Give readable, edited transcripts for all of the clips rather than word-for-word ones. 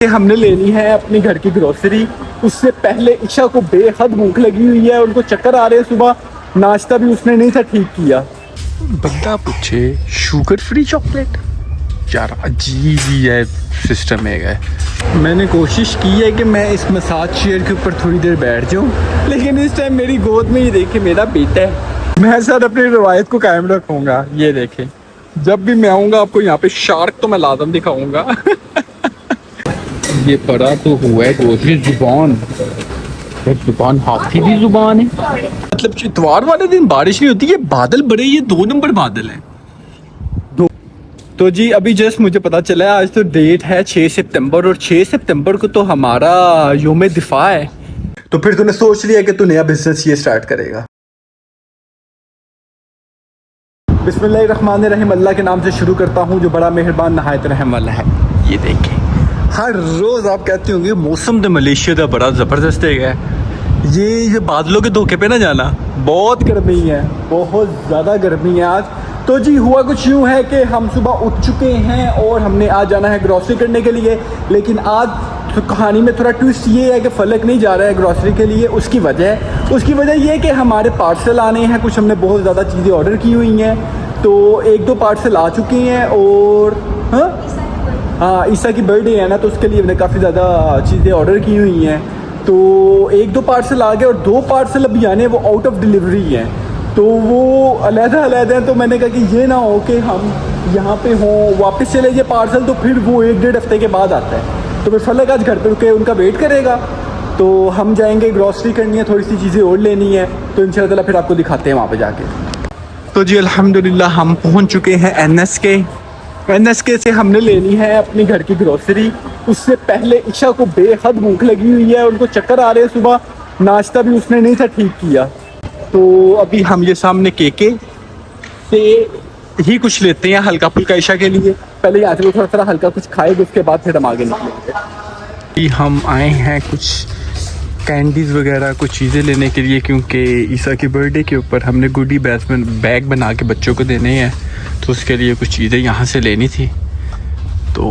हमने लेनी है अपनी घर की ग्रोसरी। उससे पहले ईशा को बेहद भूख लगी हुई है, उनको चक्कर आ रहे हैं। सुबह नाश्ता भी उसने नहीं था ठीक किया। बंदा पूछे शुगर फ्री चॉकलेट, यार अजीब ही है सिस्टम है। मैंने कोशिश की है कि मैं इस मसाज चेयर के ऊपर थोड़ी देर बैठ जाऊं, लेकिन इस टाइम मेरी गोद में ये देखे मेरा बेटा है। मैं सर अपनी रवायत को कायम रखूंगा। ये देखें, जब भी मैं आऊँगा आपको यहाँ पे शार्क तो मैं लाजम दिखाऊंगा। ये पड़ा तो हुआ है दूसरी जुबान, जुबान हाथी की जुबान है। मतलब इतवार वाले दिन बारिश नहीं होती, ये बादल बड़े, ये 2 नंबर बादल हैं। तो जी अभी जस्ट मुझे पता चला है, आज तो डेट है 6 सितंबर और 6 सितंबर को तो हमारा योम दिफा है। तो फिर तूने सोच लिया कि तू नया बिजनेस ये स्टार्ट करेगा। बिस्मिल्लाहिर्रहमानिर्रहीम, अल्लाह के नाम से शुरू करता हूँ जो बड़ा मेहरबान नहायत रहम वाला है। ये देखें, हर रोज़ आप कहते होंगे मौसम तो मलेशिया का बड़ा ज़बरदस्त है। ये बादलों के धोखे पे ना जाना, बहुत गर्मी है, बहुत ज़्यादा गर्मी है आज। तो जी हुआ कुछ यूँ है कि हम सुबह उठ चुके हैं और हमने आज जाना है ग्रॉसरी करने के लिए। लेकिन आज तो कहानी में थोड़ा ट्विस्ट ये है कि फलक नहीं जा रहा है ग्रॉसरी के लिए। उसकी वजह ये है कि हमारे पार्सल आने हैं कुछ। हमने बहुत ज़्यादा चीज़ें ऑर्डर की हुई हैं, तो 1-2 पार्सल आ चुके हैं। और हाँ, ईसा की बर्थडे है ना, तो उसके लिए हमने काफ़ी ज़्यादा चीज़ें ऑर्डर की हुई हैं। तो 1-2 पार्सल आ गए और 2 पार्सल अभी आने वो आउट ऑफ डिलीवरी हैं, तो वो अलग-अलग हैं। तो मैंने कहा कि ये ना हो कि हम यहाँ पे हों वापस चले जाए पार्सल, तो फिर वो 1-1.5 हफ्ते के बाद आता है। तो फिर फलक आज घर पे रुके उनका वेट करेगा, तो हम जाएंगे ग्रॉसरी करनी है, थोड़ी सी चीज़ें और लेनी है। तो इंशाअल्लाह फिर आपको दिखाते हैं वहाँ पर जाके। तो जी अल्हम्दुलिल्लाह हम पहुँच चुके हैं NSK से हमने लेनी है अपनी घर की ग्रोसरी। उससे पहले ईशा को बेहद भूख लगी हुई है, उनको चक्कर आ रहे हैं। सुबह नाश्ता भी उसने नहीं था ठीक किया। तो अभी हम ये सामने केके से ही कुछ लेते हैं हल्का फुल्का ईशा के लिए। पहले यहाँ से वो थोड़ा हल्का कुछ खाएगा, उसके बाद फिर हम आगे निकलेंगे। हम आए हैं कुछ कैंडीज़ वगैरह कुछ चीज़ें लेने के लिए, क्योंकि ईसा की बर्थडे के ऊपर हमने गुडी बैग बना के बच्चों को देने हैं, तो उसके लिए कुछ चीज़ें यहाँ से लेनी थी। तो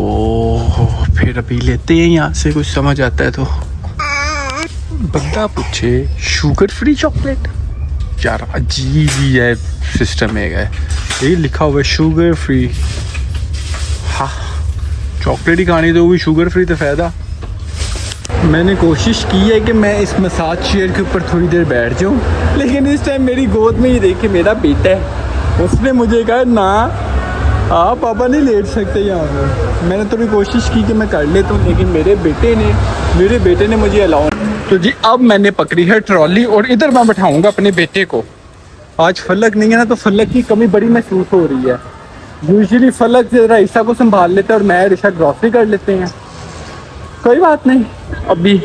फिर अभी लेते हैं यहाँ से, कुछ समझ आता है तो। बंदा पूछे शुगर फ्री चॉकलेट, यार अजीब ही है सिस्टम है। ये लिखा हुआ है शुगर फ्री। हाँ, चॉकलेट ही खानी तो वो भी शुगर फ्री, तो फ़ायदा। मैंने कोशिश की है कि मैं इस मसाज चेयर के ऊपर थोड़ी देर बैठ जाऊं, लेकिन इस टाइम मेरी गोद में ये देखे मेरा बेटा है। उसने मुझे कहा ना आप पापा नहीं लेट सकते यहाँ पर। मैंने थोड़ी कोशिश की कि मैं कर लेता हूँ, लेकिन मेरे बेटे ने मुझे अलाउ। तो जी अब मैंने पकड़ी है ट्रॉली और इधर मैं बैठाऊँगा अपने बेटे को। आज फलक नहीं है ना, तो फलक की कमी बड़ी महसूस हो रही है। यूजुअली फलक ज़रा ईसा को संभाल लेते हैं और मैं ईशा ग्रॉसरी कर लेते हैं। कोई बात नहीं, अभी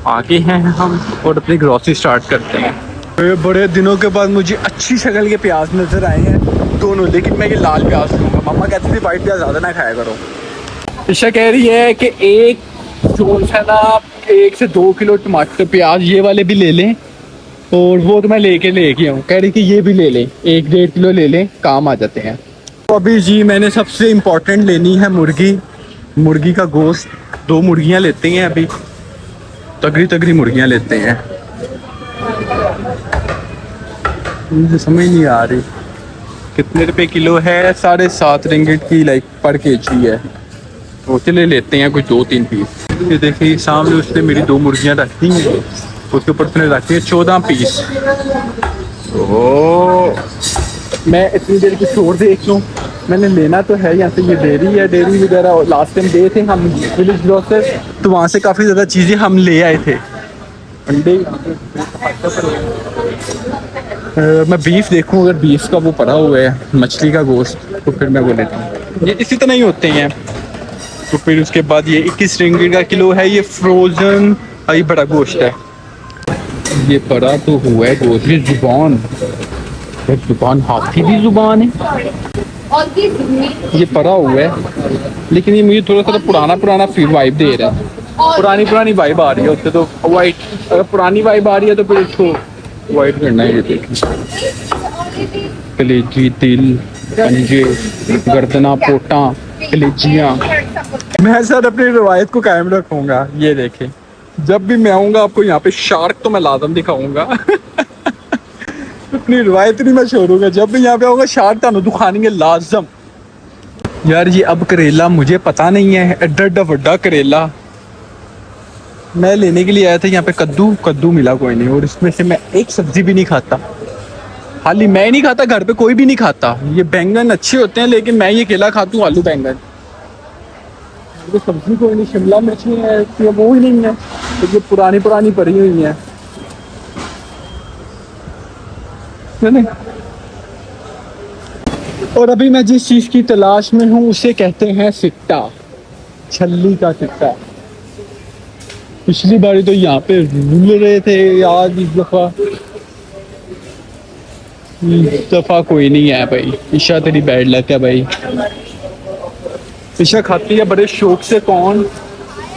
आगे हैं हम और अपनी ग्रॉसरी स्टार्ट करते हैं। बड़े दिनों के बाद मुझे अच्छी शक्ल के प्याज नज़र आए हैं दोनों, लेकिन मैं ये लाल प्याज लूँगा। मम्मा कहती थी वाइट प्याज ज़्यादा ना खाया करो। ईशा कह रही है कि एक जो है ना 1 से 2 किलो टमाटर प्याज ये वाले भी ले लें, और वो तो मैं लेके आऊँ। कह रही कि ये भी ले लें, 1-1.5 किलो ले लें, काम आ जाते हैं। तो अभी जी मैंने सबसे इम्पोर्टेंट लेनी है मुर्गी का गोश्त। 2 मुर्गियाँ लेते हैं, अभी तगड़ी मुर्गियाँ लेते हैं। मुझे समझ नहीं आ रही कितने रुपए किलो है। 7.5 रिंगिट की लाइक पर केजी है। तो चले लेते हैं कुछ 2-3 पीस। ये देखिए सामने उसने मेरी 2 मुर्गियाँ रखी हैं, उसके ऊपर उसने रखी है 14 पीस। ओह, मैं इतनी देर की शोर देख लूँ। मैंने लेना तो है यहाँ से, ये डेयरी वगैरह लास्ट टाइम गए थे हम विलेज ग्रोसर, तो वहाँ से काफ़ी ज़्यादा चीज़ें हम ले आए थे। अंडे मैं बीफ देखूँ, अगर बीफ का वो पड़ा हुआ है मछली का गोश्त, तो फिर मैं वो लेता हूँ। ये इसी तरह ही होते हैं। तो फिर उसके बाद ये 21 रिंगिट का किलो है। ये फ्रोज़न ये बड़ा गोश्त है। ये पड़ा तो हुआ है दूसरी जुबान हाथी की जुबान है। ये पड़ा हुआ है, लेकिन ये मुझे थोड़ा पुराना फील वाइब दे रहा है। पुरानी वाइब आ रही है उससे, तो वाइट। अगर पुरानी वाइब आ रही है तो फिर इसको वाइट करना है। ये देखिए, कलेजी, दिल, पंजे, गर्दना, पोटा, कलेजियाँ, मैं सर अपनी रिवायत को कायम रखूंगा। ये देखें, जब भी मैं आऊँगा आपको यहाँ पे शार्क तो मैं लाजम दिखाऊंगा। अपनी रिवायत नहीं मैं छोड़ूंगा, जब भी यहाँ पे आऊँगा शार्क तो दिखाएंगे लाजम। यार ये अब करेला मुझे पता नहीं है, एड्डा एड्डा वड्डा करेला मैं लेने के लिए आया था। यहाँ पे कद्दू मिला कोई नहीं, और इसमें से मैं एक सब्जी भी नहीं खाता। खाली मैं नहीं खाता, घर पे कोई भी नहीं खाता। ये बैंगन अच्छे होते हैं लेकिन मैं ये अकेला खाता हूँ, आलू बैंगन। तो सब्जी कोई नहीं, शिमला मिर्ची है तो वो ही नहीं है, तो ये पुरानी पड़ी हुई है। और अभी मैं जिस चीज़ की तलाश में हूँ उसे कहते हैं सिट्टा, छल्ली का सिट्टा। पिछली बारी तो यहाँ पे रूल रहे थे, आज इस दफा कोई नहीं है भाई। ईशा तेरी बैड लक है भाई। ईशा खाती है बड़े शौक से कौन,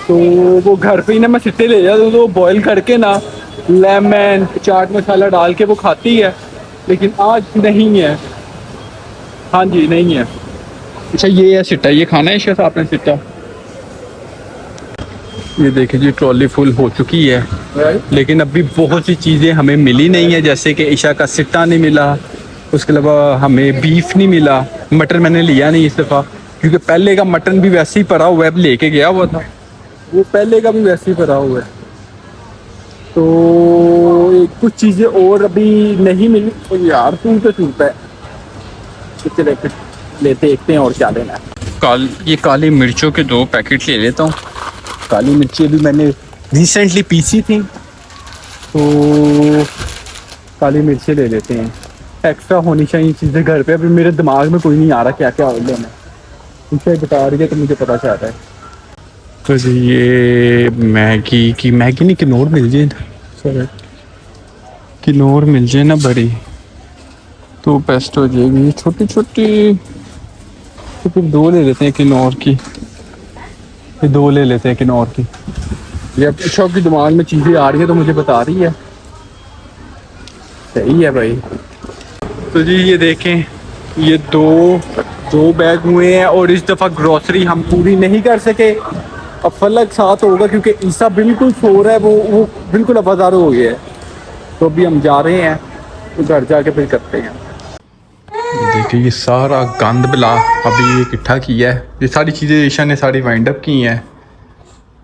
तो वो घर पे ही ना मैं सिट्टे ले जाता हूँ, तो बॉईल करके ना लेमन चाट मसाला डाल के वो खाती है, लेकिन आज नहीं है। हाँ जी नहीं है। अच्छा ये है सिट्टा, ये खाना है ईशा साहब ने सिट्टा। ये देखिए जी ट्रॉली फुल हो चुकी है, लेकिन अभी बहुत सी चीज़ें हमें मिली नहीं है, जैसे कि ईशा का सिट्टा नहीं मिला, उसके अलावा हमें बीफ नहीं मिला। मटन मैंने लिया नहीं इस दफ़ा, क्योंकि पहले का मटन भी वैसे ही पड़ा हुआ है, लेके गया हुआ था वो, पहले का भी वैसे ही पड़ा हुआ है। तो कुछ चीज़ें और अभी नहीं मिली। तो यार तू तो चूता है, लेते देखते हैं और क्या लेना है। ये काली मिर्चों के 2 पैकेट ले लेता हूँ। काली मिर्ची भी मैंने रिसेंटली पीसी थी, तो काली मिर्ची ले लेते हैं। एक्स्ट्रा होनी चाहिए चीज़ें घर पे। अभी मेरे दिमाग में कोई नहीं आ रहा क्या क्या और लेना है, उनसे बता रही है तो मुझे पता चल रहा है। तो जी ये मैगी नहीं, किनोर मिल जाए सर, किनोर मिल जाए ना बड़ी तो बेस्ट हो जाएगी। छोटी तो फिर 2 ले लेते हैं किनोर की, 2 ले लेते हैं किनोर की। ये अब ईशा की दिमाग में चीज़ें आ रही है तो मुझे बता रही है, सही है भाई। तो जी ये देखें, ये दो बैग हुए हैं, और इस दफ़ा ग्रॉसरी हम पूरी नहीं कर सके। अब फलक साथ होगा क्योंकि ईसा बिल्कुल सो रहा है, वो बिल्कुल अफादार हो गया है। तो अभी हम जा रहे हैं, तो घर जाके फिर करते हैं। देखिए ये सारा गंद बिला अभी ये इकट्ठा किया है, ये सारी चीज़ें ईशा ने सारी वाइंड अप की हैं।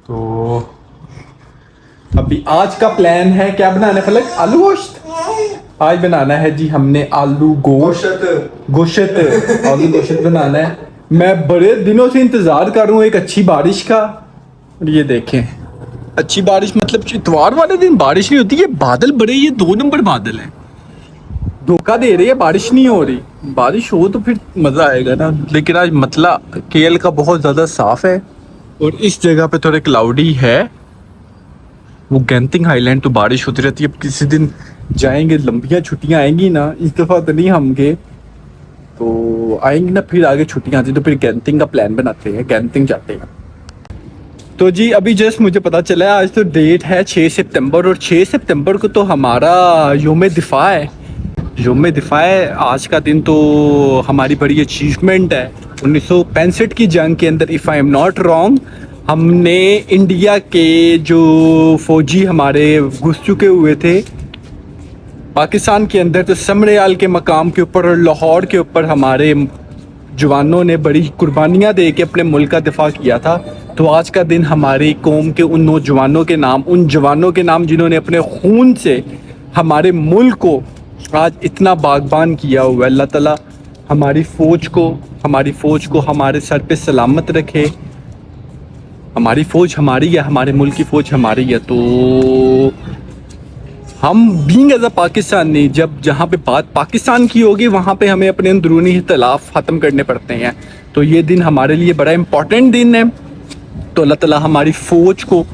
तो अभी आज का प्लान है, क्या बनाना है फलक? आलू गोश्त आज बनाना है जी हमने, आलू गोश्त आलू गोश्त बनाना है। मैं बड़े दिनों से इंतज़ार कर रहा हूँ एक अच्छी बारिश का। और ये देखें अच्छी बारिश, मतलब इतवार वाले दिन बारिश नहीं होती, ये बादल बड़े, ये 2 नंबर बादल हैं, धोखा दे रही है, बारिश नहीं हो रही। बारिश हो तो फिर मज़ा आएगा ना। लेकिन आज मतला केएल का बहुत ज़्यादा साफ़ है, और इस जगह पे थोड़े क्लाउडी है। वो गैंतिंग हाईलैंड तो बारिश होती रहती है। अब किसी दिन जाएंगे, लंबियाँ छुट्टियाँ आएंगी ना, इस दफ़ा तो नहीं हम गए, तो आएंगी ना फिर आगे छुट्टियाँ आती तो फिर गैंतिंग का प्लान बनाते हैं, गैंतिंग जाते हैं। तो जी अभी जस्ट मुझे पता चला है आज तो डेट है 6 सितंबर, और 6 सितंबर को तो हमारा योम दिफा है। योम दिफा है आज का दिन, तो हमारी बड़ी अचीवमेंट है। 1965 की जंग के अंदर, if I am not wrong, हमने इंडिया के जो फौजी हमारे घुस चुके हुए थे पाकिस्तान के अंदर, तो समरयाल के मकाम के ऊपर और लाहौर के ऊपर हमारे जवानों ने बड़ी कुर्बानियाँ दे के अपने मुल्क का दिफा किया था। तो आज का दिन हमारी कौम के उन नौजवानों के नाम, उन जवानों के नाम जिन्होंने अपने खून से हमारे मुल्क को आज इतना बागबान किया हुआ है। अल्लाह ताला हमारी फ़ौज को हमारे सर पे सलामत रखे। हमारी फ़ौज हमारी है, हमारे मुल्क की फ़ौज हमारी है। तो हम बीइंग एज अ पाकिस्तानी, जब जहाँ पे बात पाकिस्तान की होगी वहाँ पे हमें अपने अंदरूनी इख्तिलाफ ख़त्म करने पड़ते हैं। तो ये दिन हमारे लिए बड़ा इम्पोर्टेंट दिन है। तो अल्लाह ताला हमारी फ़ौज को,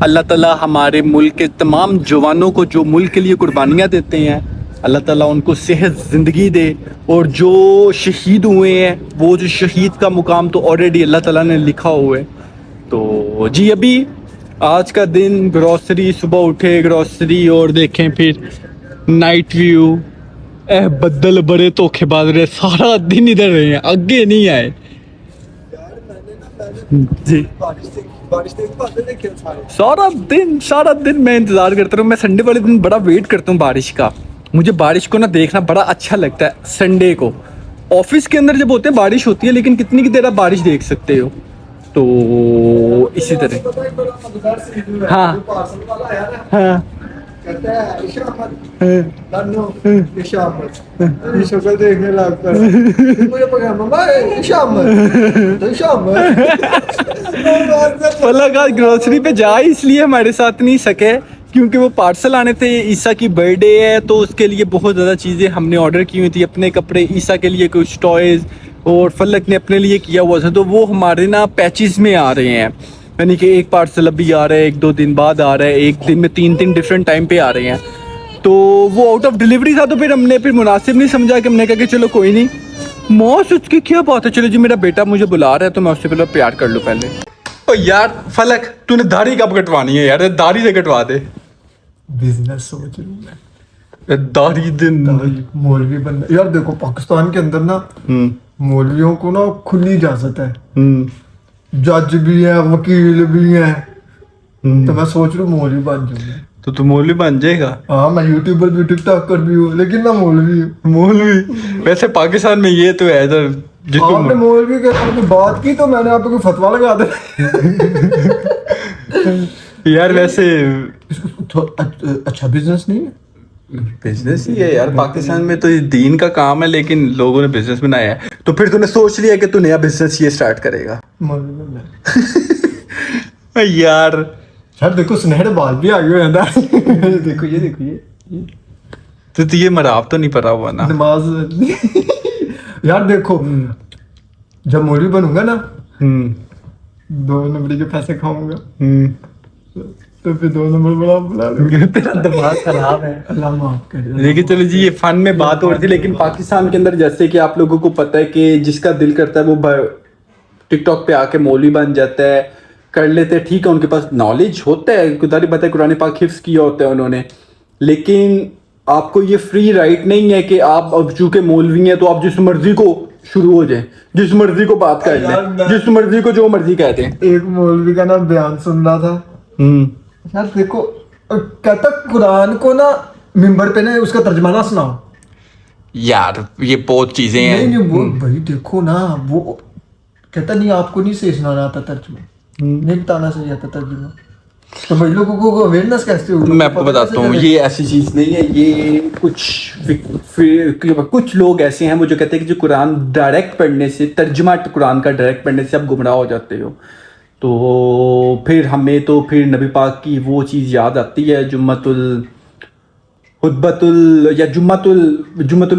अल्लाह ताला हमारे मुल्क के तमाम जवानों को जो मुल्क के लिए कुर्बानियाँ देते हैं, अल्लाह ताला उनको सेहत ज़िंदगी दे। और जो शहीद हुए हैं, वो जो शहीद का मुकाम तो ऑलरेडी अल्लाह ताला ने लिखा हुआ है। तो जी अभी आज का दिन ग्रॉसरी, सुबह उठे ग्रॉसरी, और देखें फिर नाइट व्यू। बदल बड़े धोखेबाज रहे, सारा दिन इधर रहे हैं, आगे नहीं आए। जी सारा दिन मैं इंतजार करता हूँ। मैं संडे वाले दिन बड़ा वेट करता हूँ बारिश का। मुझे बारिश को ना देखना बड़ा अच्छा लगता है संडे को। ऑफिस के अंदर जब होते हैं बारिश होती है, लेकिन कितनी की देर आप बारिश देख सकते हो। तो इसी तरह हाँ हाँ शक्ल देखने लगता है मुझे पकड़ा मम्मा फलक आज ग्रोसरी पे जा इसलिए हमारे साथ नहीं सके क्योंकि वो पार्सल आने थे। ईसा की बर्थडे है तो उसके लिए बहुत ज़्यादा चीज़ें हमने ऑर्डर की हुई थी। अपने कपड़े, ईसा के लिए कुछ टॉयज़, और फलक ने अपने लिए किया हुआ था। तो वो हमारे ना पैचेस में आ रहे हैं, यानी कि एक पार्सल अभी आ रहा है, 1-2 दिन बाद आ रहा है, एक दिन में 3 डिफरेंट टाइम पे आ रहे हैं। तो वो आउट ऑफ डिलीवरी था, तो फिर हमने फिर मुनासिब नहीं समझा कि हमने कहा कि चलो कोई नहीं मौस उसकी क्या बात है, चलो जी मेरा बेटा मुझे बुला रहा है तो मैं उससे पहले प्यार कर लूँ पहले। ओ यार फलक, तूने दाढ़ी कब कटवानी है यार? दाढ़ी से कटवा दे। बिजनेस सोच रही हूँ मैं, दाढ़ी दिन मौलवी बनना। यार देखो पाकिस्तान के अंदर ना मौलवियों को ना खुली इजाजत है, जज भी है, वकील भी है। तो मैं सोच रहा हूँ मौलवी बन जाऊंगा। तो तू मौलवी बन जाएगा? हाँ मैं यूट्यूबर भी, टिकटॉकर भी हूँ, लेकिन मैं मौलवी हूँ। मौलवी वैसे पाकिस्तान में ये तो है इधर जिसको आपने मौलवी के साथ बात की तो मैंने आपको फतवा लगा दे। यार वैसे तो अच्छा बिजनेस नहीं है? बिजनेस ही है यार, पाकिस्तान में तो ये दीन का काम है लेकिन लोगों ने बिजनेस बनाया है। तो फिर तूने सोच लिया कि तू नया बिजनेस ये स्टार्ट करेगा? मौलवी बनना है। यार यार देखो सुनहरे बाल भी आ गए हैं। देखो ये तो ये मराब तो नहीं पड़ा हुआ ना? नमाज। यार देखो जब मौलवी बनूंगा ना 2 नंबर के पैसे खाऊंगा, तो फिर 2 नंबर बुला लूंगा। तेरा दिमाग खराब है। अल्लाह माफ करे। लेकिन चलो जी ये फन में बात हो रही थी। लेकिन पाकिस्तान के अंदर जैसे कि आप लोगों को पता है कि जिसका दिल करता है वो टिकटॉक पे आके मौलवी बन जाता है, कर लेते हैं। ठीक है, उनके पास नॉलेज होता है, खुदारी पता है, कुरान पाक हिफ्ज़ किया होता है उन्होंने। लेकिन आपको ये फ्री राइट नहीं है कि आप अब चूंकि मौलवी हैं तो आप जिस मर्जी को शुरू हो जाए, जिस मर्जी को बात कर लें, जिस मर्जी को जो मर्जी कहते हैं। एक मौलवी का ना बयान सुन रहा था। यार देखो कहता कुरान को ना मिंबर पे ना उसका तर्जमाना सुनाओ। यार ये बहुत चीजें हैं। नहीं वो भाई देखो ना, वो कहता नहीं आपको नहीं सही सुनाना आता तर्जुमा, नहीं बताना सही आता तर्जुमा। तो भाई लोगों को अवेयरनेस कैसे होगी? मैं आपको बताता हूँ, ये ऐसी चीज़ नहीं है। ये कुछ लोग ऐसे हैं वो जो कहते हैं कि जो कुरान डायरेक्ट पढ़ने से, तर्जुमा कुरान का डायरेक्ट पढ़ने से आप गुमराह हो जाते हो। तो फिर हमें तो फिर नबी पाक की वो चीज़ याद आती है, जुम्मतुल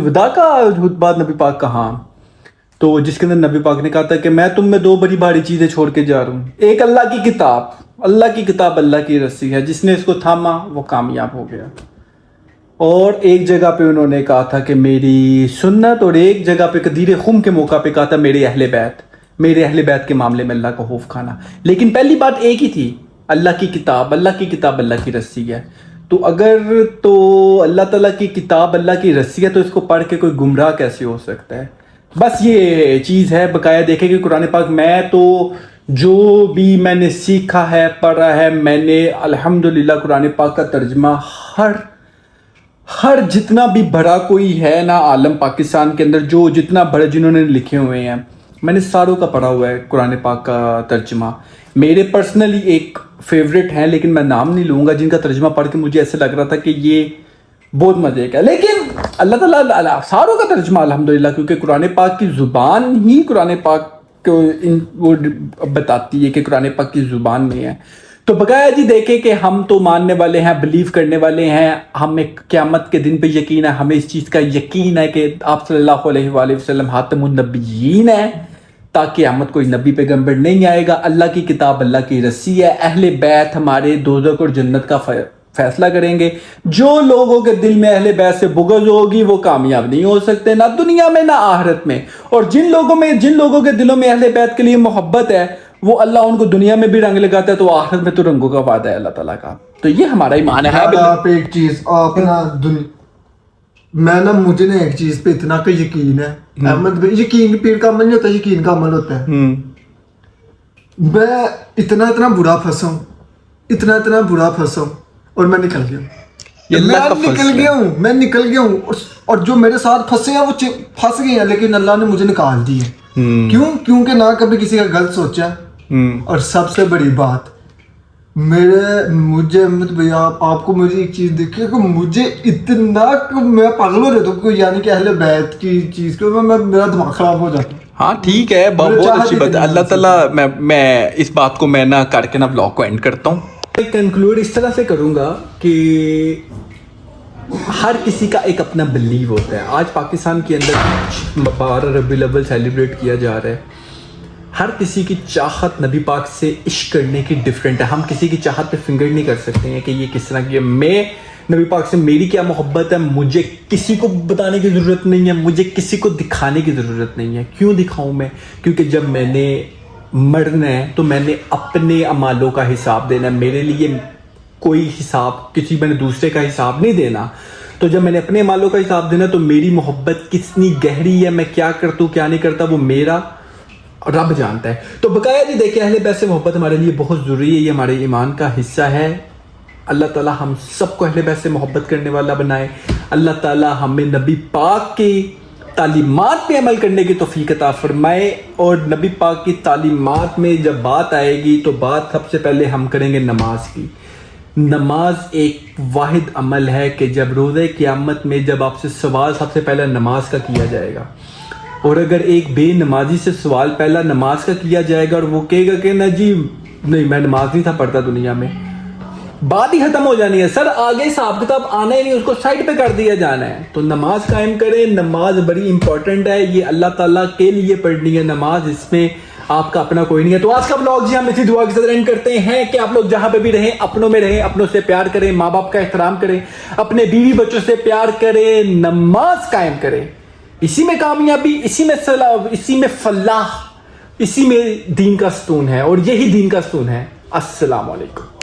विदा का खुतबा नबी पाक का, हाँ। तो जिसके अंदर नबी पाक ने कहा था कि मैं तुम में 2 बड़ी भारी चीज़ें छोड़ के जा रहा हूँ। एक अल्लाह की किताब, अल्लाह की रस्सी है, जिसने इसको थामा वो कामयाब हो गया। और एक जगह पे उन्होंने कहा था कि मेरी सुन्नत, और एक जगह पे कदीर खुम के मौका पे कहा था मेरे अहले बैत के मामले में अल्लाह का खौफ खाना। लेकिन पहली बात एक ही थी, अल्लाह की किताब, अल्लाह की रस्सी है। तो अगर तो अल्लाह ताला की किताब अल्लाह की रस्सी है तो इसको पढ़ के कोई गुमराह कैसे हो सकता है? बस ये चीज़ है। बकाया देखें कि कुरान पाक, मैं तो जो भी मैंने सीखा है, पढ़ा है, मैंने अल्हम्दुलिल्लाह कुरान पाक का तर्जमा हर जितना भी बड़ा कोई है ना आलम पाकिस्तान के अंदर, जो जितना बड़े जिन्होंने लिखे हुए हैं, मैंने सारों का पढ़ा हुआ है कुरान पाक का तर्जमा। मेरे पर्सनली एक फेवरेट हैं, लेकिन मैं नाम नहीं लूँगा, जिनका तर्जमा पढ़ के मुझे ऐसे लग रहा था कि ये बहुत मज़े का। लेकिन अल्लाह ताला सारों का तर्जमा अल्हम्दुलिल्लाह, क्योंकि कुरान पाक की ज़ुबान ही कुरान पाक को वो बताती है कि कुरान पाक की ज़ुबान में है। तो बकाया जी देखें कि हम तो मानने वाले हैं, बिलीव करने वाले हैं, हमें क़यामत के दिन पे यकीन है, हमें इस चीज़ का यकीन है कि आप सल्लल्लाहु अलैहि वसल्लम खातमुन नबिय्यीन है, ताकि क़यामत कोई नबी पैगंबर नहीं आएगा। अल्लाह की किताब अल्लाह की रस्सी है। अहले बैत हमारे दोज़ख और जन्नत का फैसला करेंगे। जो लोगों के दिल में अहले बैत से बुग़्ज़ होगी वो कामयाब नहीं हो सकते, ना दुनिया में ना आखिरत में। और जिन लोगों के दिलों में अहले बैत के लिए मोहब्बत है, वो अल्लाह उनको दुनिया में भी रंग लगाता है, तो आखिरत में तो रंगों का वादा है अल्लाह ताला का। तो ये हमारा ईमान है। आप एक चीज आप ना मैं ना मुझे ना एक चीज पे इतना का यकीन है, अहमद भाई, यकीन पीर का अमल नहीं होता, यकीन का अमल होता है। मैं इतना बुरा फंसा हूँ, इतना बुरा फंसा हूँ, और मैं निकल गया हूँ। ये अल्लाह का मैं निकल फजल गया हूँ, मैं निकल गया हूँ, और जो मेरे साथ फंसे हैं वो फंस गए हैं, लेकिन अल्लाह ने मुझे निकाल दिए। क्योंकि ना कभी किसी का गलत सोचा। और सबसे बड़ी बात, मुझे अहमद भैया, आपको मुझे एक चीज देखिए कि मुझे इतना मैं पागल हो रहा था, यानी कि अहले बैत की चीज को मेरा दिमाग खराब हो जाता। हाँ ठीक है, बहुत अच्छी बात है। अल्लाह ताला, मैं इस बात को मैं ना करके ना ब्लॉग को एंड करता हूँ। कंक्लूड इस तरह से करूँगा कि हर किसी का एक अपना बिलीव होता है। आज पाकिस्तान के अंदर 12 रबीउल अव्वल सेलिब्रेट किया जा रहा है। हर किसी की चाहत नबी पाक से इश्क करने की डिफरेंट है। हम किसी की चाहत पे फिंगर नहीं कर सकते हैं कि ये किस तरह की है। मैं नबी पाक से मेरी क्या मोहब्बत है, मुझे किसी को बताने की ज़रूरत नहीं है, मुझे किसी को दिखाने की ज़रूरत नहीं है। क्यों दिखाऊं मैं? क्योंकि जब मैंने मरना है तो मैंने अपने अमालों का हिसाब देना है। मेरे लिए कोई हिसाब मैंने दूसरे का हिसाब नहीं देना। तो जब मैंने अपने अमालों का हिसाब देना, तो मेरी मोहब्बत कितनी गहरी है, मैं क्या करता हूँ क्या नहीं करता, वो मेरा रब जानता है। तो बकाया जी देखिए, अहले बैत से मोहब्बत हमारे लिए बहुत ज़रूरी है, ये हमारे ईमान का हिस्सा है। अल्लाह ताला हम सबको अहले बैत से मोहब्बत करने वाला बनाए। अल्लाह ताला हमें नबी पाक की तालीमात पे अमल करने की तौफीक अता फरमाए। और नबी पाक की तालीमात में जब बात आएगी तो बात सबसे पहले हम करेंगे नमाज की। नमाज एक वाहिद अमल है कि जब रोज़े क़यामत में जब आपसे सवाल सबसे पहले नमाज का किया जाएगा, और अगर एक बेनमाजी से सवाल पहला नमाज का किया जाएगा और वो कहेगा कि ना जी नहीं, मैं नमाज नहीं था पढ़ता दुनिया में, बात ही खत्म हो जानी है। सर आगे हिसाब किताब आना ही नहीं, उसको साइड पे कर दिया जाना है। तो नमाज कायम करें। नमाज बड़ी इंपॉर्टेंट है, ये अल्लाह ताला के लिए पढ़नी है नमाज, इसमें आपका अपना कोई नहीं है। तो आज का ब्लॉग जी हम इसी दुआ के साथ एंड करते हैं कि आप लोग जहां पे भी रहें, अपनों में रहें, अपनों से प्यार करें, माँ बाप का एहतराम करें, अपने बीवी बच्चों से प्यार करें, नमाज कायम करें। इसी में कामयाबी, इसी में सलाह, इसी में फलाह, इसी में दीन का सुतून है, और यही दीन का सुतून है। अस्सलाम वालेकुम।